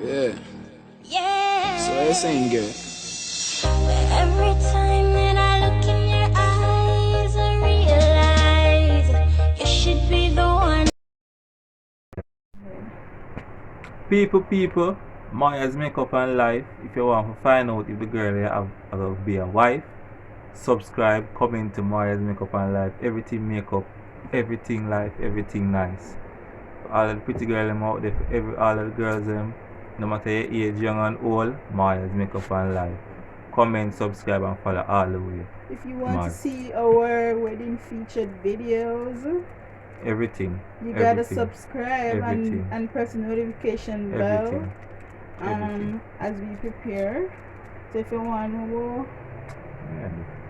Yeah. Yeah. So I sing it. Every time that I look in your eyes, I realize you should be the one. People, Maya's makeup and life. If you want to find out if the girl you have will be a wife, subscribe, comment to Maya's makeup and life. Everything makeup, everything life, everything nice. All of the pretty girls them out there, all of the girls them, no matter your age, young and old, Maya's makeup and life. Comment, subscribe, and follow all the way. If you want to see our wedding featured videos, everything. You gotta subscribe and press the notification bell. As we prepare. So if you want to know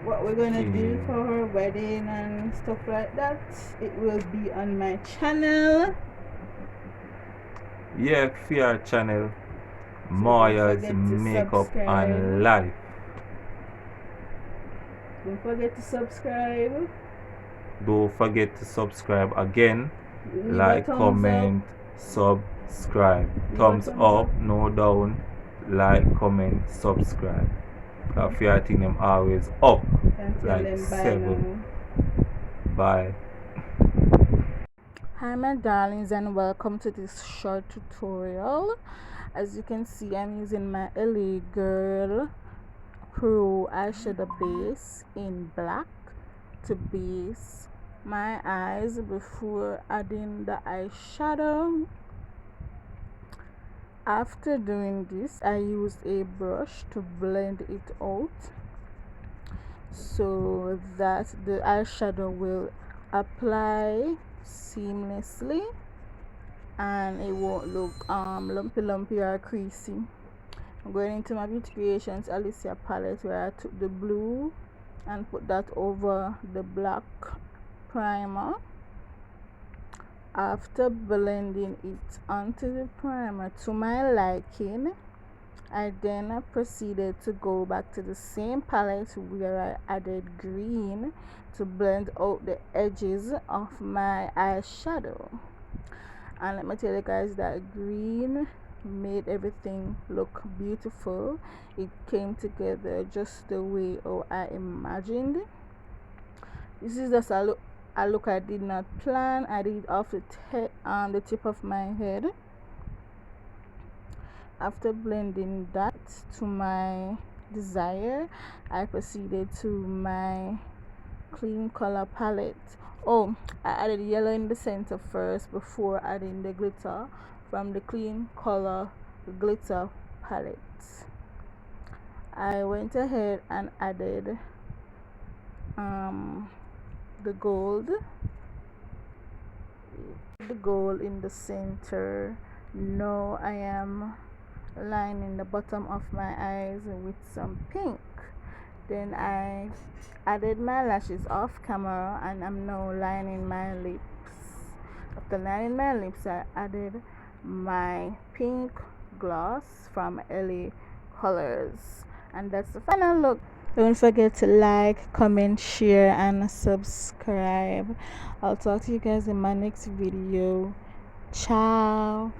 what we're gonna do for her wedding and stuff like that, it will be on my channel. Yeah, for your channel, so Maya's makeup and life. Don't forget to subscribe. Don't forget to subscribe again. Like, comment, subscribe. Thumbs up, no down. Like, comment, subscribe. Because I think them always up. Like 7. Bye. Hi my darlings, and welcome to this short tutorial. As you can see, I'm using my LA Girl Pro eyeshadow base in black to base my eyes before adding the eyeshadow. After doing this, I used a brush to blend it out so that the eyeshadow will apply seamlessly and it won't look lumpy or creasy. I'm going into my Beauty Creations Alicia palette, where I took the blue and put that over the black primer. After blending it onto the primer to my liking, I then proceeded to go back to the same palette where I added green to blend out the edges of my eyeshadow. And let me tell you guys that green made everything look beautiful. It came together just the way I imagined. This is just a look I did not plan. I did it off the tip of my head. After blending that to my desire, I proceeded to my clean color palette. I added yellow in the center first before adding the glitter from the clean color glitter palette. I went ahead and added the gold in the center. Now I am lining the bottom of my eyes with some pink. Then I added my lashes off camera and I'm now lining my lips. After lining my lips, I added my pink gloss from LA Colors, and that's the final look. Don't forget to like, comment, share, and subscribe. I'll talk to you guys in my next video. Ciao.